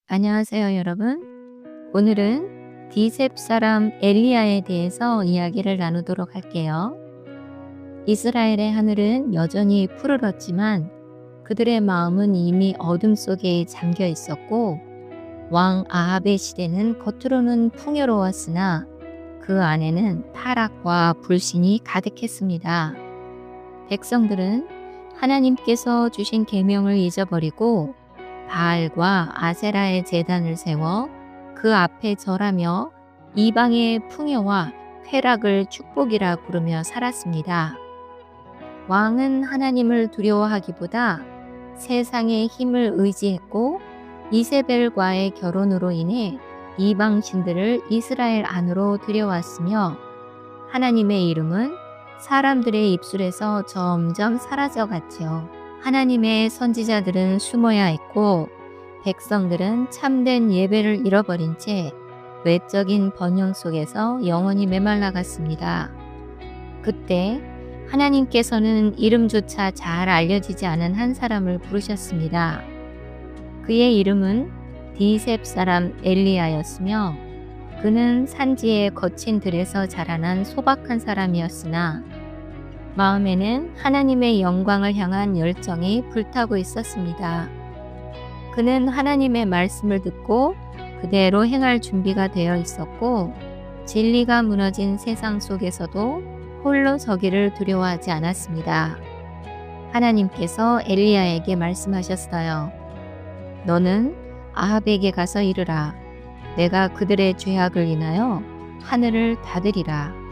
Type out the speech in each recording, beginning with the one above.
안녕하세요, 여러분. 오늘은 디셉 사람 엘리야에 대해서 이야기를 나누도록 할게요. 이스라엘의 하늘은 여전히 푸르렀지만 그들의 마음은 이미 어둠 속에 잠겨 있었고, 왕 아합의 시대는 겉으로는 풍요로웠으나 그 안에는 타락과 불신이 가득했습니다. 백성들은 하나님께서 주신 계명을 잊어버리고 바알과 아세라의 제단을 세워 그 앞에 절하며 이방의 풍요와 쾌락을 축복이라 부르며 살았습니다. 왕은 하나님을 두려워하기보다 세상의 힘을 의지했고, 이세벨과의 결혼으로 인해 이방 신들을 이스라엘 안으로 들여왔으며, 하나님의 이름은 사람들의 입술에서 점점 사라져갔지요. 하나님의 선지자들은 숨어야 했고, 백성들은 참된 예배를 잃어버린 채 외적인 번영 속에서 영원히 메말라갔습니다. 그때 하나님께서는 이름조차 잘 알려지지 않은 한 사람을 부르셨습니다. 그의 이름은 디셉 사람 엘리야였으며, 그는 산지의 거친 들에서 자라난 소박한 사람이었으나 마음에는 하나님의 영광을 향한 열정이 불타고 있었습니다. 그는 하나님의 말씀을 듣고 그대로 행할 준비가 되어 있었고, 진리가 무너진 세상 속에서도 홀로 서기를 두려워하지 않았습니다. 하나님께서 엘리야에게 말씀하셨어요. 너는 아합에게 가서 이르라. 내가 그들의 죄악을 인하여 하늘을 닫으리라.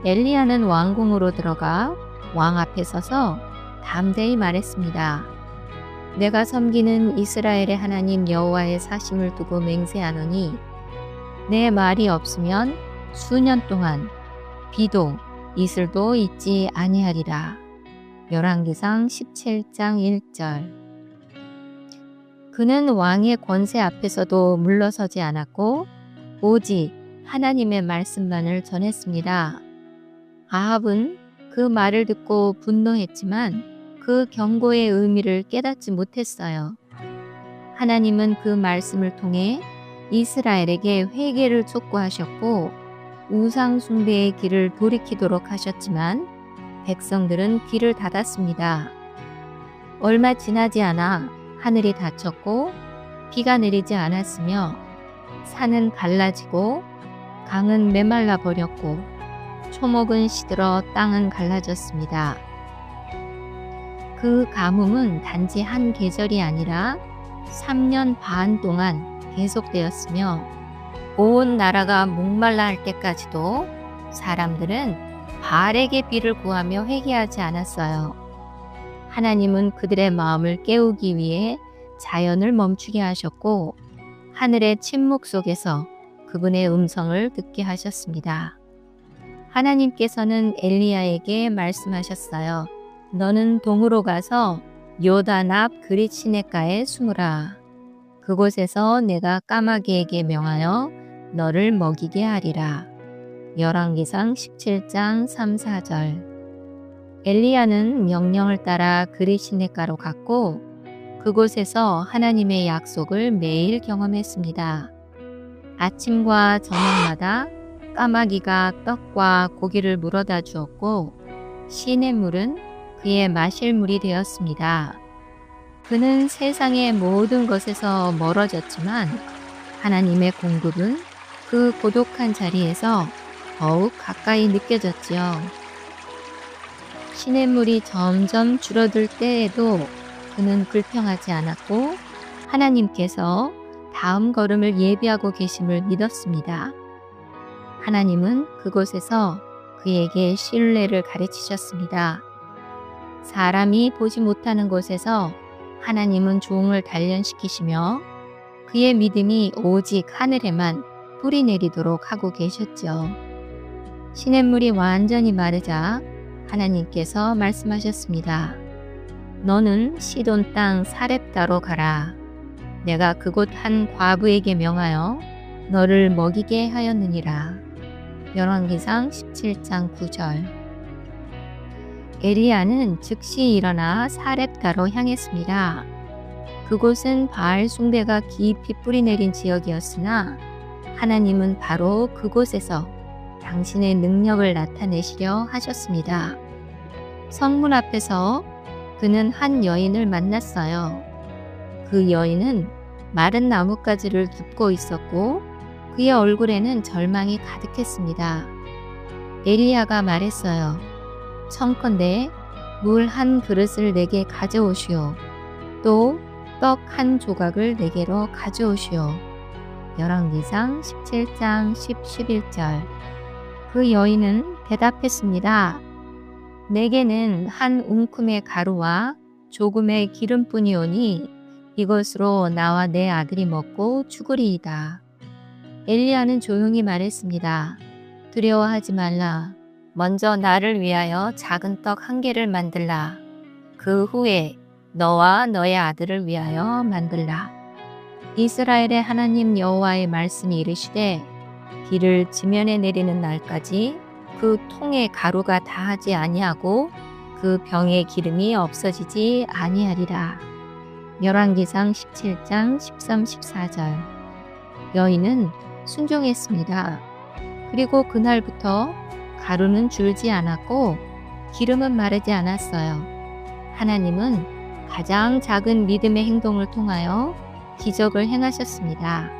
엘리야는 왕궁으로 들어가 왕 앞에 서서 담대히 말했습니다. 내가 섬기는 이스라엘의 하나님 여호와의 사심을 두고 맹세하노니, 내 말이 없으면 수년 동안 비도 이슬도 있지 아니하리라. 열왕기상 17장 1절. 그는 왕의 권세 앞에서도 물러서지 않았고 오직 하나님의 말씀만을 전했습니다. 아합은 그 말을 듣고 분노했지만 그 경고의 의미를 깨닫지 못했어요. 하나님은 그 말씀을 통해 이스라엘에게 회개를 촉구하셨고 우상 숭배의 길을 돌이키도록 하셨지만 백성들은 귀를 닫았습니다. 얼마 지나지 않아 하늘이 닫혔고 비가 내리지 않았으며 산은 갈라지고 강은 메말라 버렸고 초목은 시들어 땅은 갈라졌습니다. 그 가뭄은 단지 한 계절이 아니라 3년 반 동안 계속되었으며, 온 나라가 목말라 할 때까지도 사람들은 바알에게 비를 구하며 회개하지 않았어요. 하나님은 그들의 마음을 깨우기 위해 자연을 멈추게 하셨고 하늘의 침묵 속에서 그분의 음성을 듣게 하셨습니다. 하나님께서는 엘리야에게 말씀하셨어요. 너는 동으로 가서 요단 앞 그릿 시냇가에 숨으라. 그곳에서 내가 까마귀에게 명하여 너를 먹이게 하리라. 열왕기상 17장 3, 4절. 엘리야는 명령을 따라 그릿 시냇가로 갔고 그곳에서 하나님의 약속을 매일 경험했습니다. 아침과 저녁마다 까마귀가 떡과 고기를 물어다 주었고 시냇물은 그의 마실 물이 되었습니다. 그는 세상의 모든 것에서 멀어졌지만 하나님의 공급은 그 고독한 자리에서 더욱 가까이 느껴졌지요. 시냇물이 점점 줄어들 때에도 그는 불평하지 않았고 하나님께서 다음 걸음을 예비하고 계심을 믿었습니다. 하나님은 그곳에서 그에게 신뢰를 가르치셨습니다. 사람이 보지 못하는 곳에서 하나님은 종을 단련시키시며 그의 믿음이 오직 하늘에만 뿌리 내리도록 하고 계셨죠. 시냇물이 완전히 마르자 하나님께서 말씀하셨습니다. 너는 시돈 땅 사렙다로 가라. 내가 그곳 한 과부에게 명하여 너를 먹이게 하였느니라. 열왕기상 17장 9절. 엘리야는 즉시 일어나 사렙다로 향했습니다. 그곳은 바알 숭배가 깊이 뿌리내린 지역이었으나 하나님은 바로 그곳에서 당신의 능력을 나타내시려 하셨습니다. 성문 앞에서 그는 한 여인을 만났어요. 그 여인은 마른 나뭇가지를 줍고 있었고 그의 얼굴에는 절망이 가득했습니다. 엘리야가 말했어요. 청컨대 물 한 그릇을 내게 가져오시오. 또 떡 한 조각을 내게로 가져오시오. 열왕기상 17장 10, 11절. 그 여인은 대답했습니다. 내게는 한 웅큼의 가루와 조금의 기름뿐이오니 이것으로 나와 내 아들이 먹고 죽으리이다. 엘리야는 조용히 말했습니다. 두려워하지 말라. 먼저 나를 위하여 작은 떡 한 개를 만들라. 그 후에 너와 너의 아들을 위하여 만들라. 이스라엘의 하나님 여호와의 말씀이 이르시되 비를 지면에 내리는 날까지 그 통에 가루가 다하지 아니하고 그 병에 기름이 없어지지 아니하리라. 열왕기상 17장 13, 14절. 여인은 순종했습니다. 그리고 그날부터 가루는 줄지 않았고 기름은 마르지 않았어요. 하나님은 가장 작은 믿음의 행동을 통하여 기적을 행하셨습니다.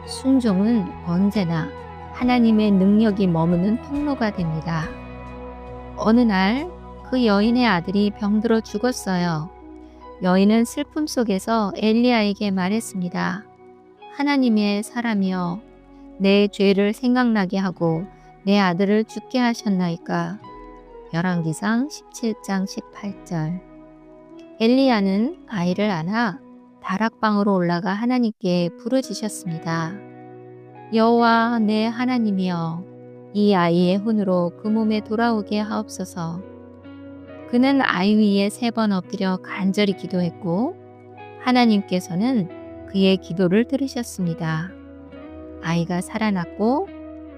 순종은 언제나 하나님의 능력이 머무는 통로가 됩니다. 어느 날 그 여인의 아들이 병들어 죽었어요. 여인은 슬픔 속에서 엘리야에게 말했습니다. 하나님의 사람이여, 내 죄를 생각나게 하고 내 아들을 죽게 하셨나이까. 열왕기상 17장 18절. 엘리야는 아이를 안아 다락방으로 올라가 하나님께 부르짖으셨습니다. 여호와 내 하나님이여, 이 아이의 혼으로 그 몸에 돌아오게 하옵소서. 그는 아이 위에 3번 엎드려 간절히 기도했고 하나님께서는 그의 기도를 들으셨습니다. 아이가 살아났고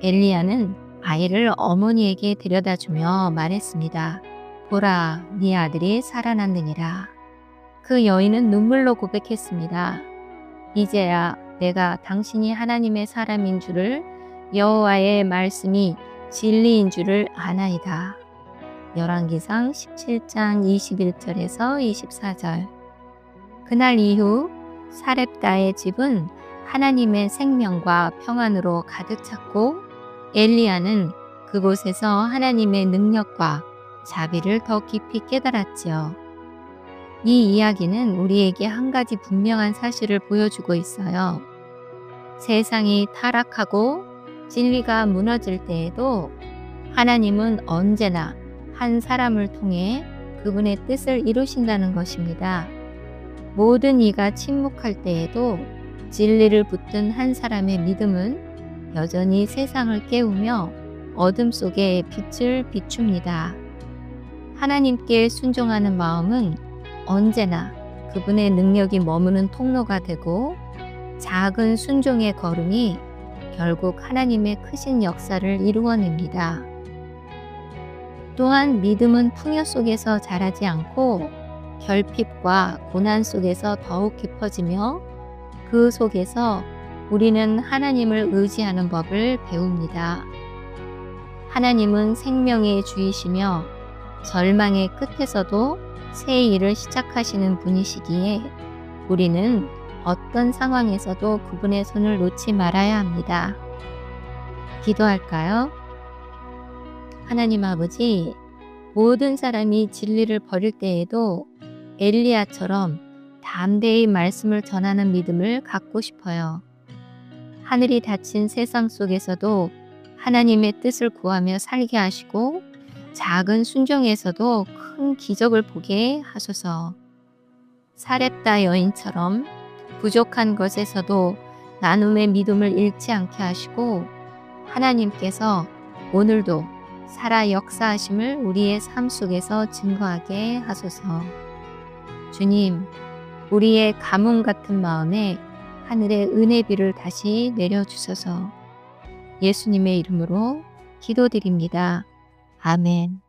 엘리야는 아이를 어머니에게 데려다주며 말했습니다. 보라, 네 아들이 살아났느니라. 그 여인은 눈물로 고백했습니다. 이제야 내가 당신이 하나님의 사람인 줄을, 여호와의 말씀이 진리인 줄을 아나이다. 열왕기상 17장 21절에서 24절. 그날 이후 사렙다의 집은 하나님의 생명과 평안으로 가득 찼고 엘리야는 그곳에서 하나님의 능력과 자비를 더 깊이 깨달았지요. 이 이야기는 우리에게 한 가지 분명한 사실을 보여주고 있어요. 세상이 타락하고 진리가 무너질 때에도 하나님은 언제나 한 사람을 통해 그분의 뜻을 이루신다는 것입니다. 모든 이가 침묵할 때에도 진리를 붙든 한 사람의 믿음은 여전히 세상을 깨우며 어둠 속에 빛을 비춥니다. 하나님께 순종하는 마음은 언제나 그분의 능력이 머무는 통로가 되고 작은 순종의 걸음이 결국 하나님의 크신 역사를 이루어냅니다. 또한 믿음은 풍요 속에서 자라지 않고 결핍과 고난 속에서 더욱 깊어지며 그 속에서 우리는 하나님을 의지하는 법을 배웁니다. 하나님은 생명의 주이시며 절망의 끝에서도 새 일을 시작하시는 분이시기에 우리는 어떤 상황에서도 그분의 손을 놓지 말아야 합니다. 기도할까요? 하나님 아버지, 모든 사람이 진리를 버릴 때에도 엘리야처럼 담대히 말씀을 전하는 믿음을 갖고 싶어요. 하늘이 닫힌 세상 속에서도 하나님의 뜻을 구하며 살게 하시고 작은 순종에서도 큰 기적을 보게 하소서. 사렙다 여인처럼 부족한 것에서도 나눔의 믿음을 잃지 않게 하시고 하나님께서 오늘도 살아 역사하심을 우리의 삶 속에서 증거하게 하소서. 주님, 우리의 가뭄 같은 마음에 하늘의 은혜비를 다시 내려주소서. 예수님의 이름으로 기도드립니다. 아멘.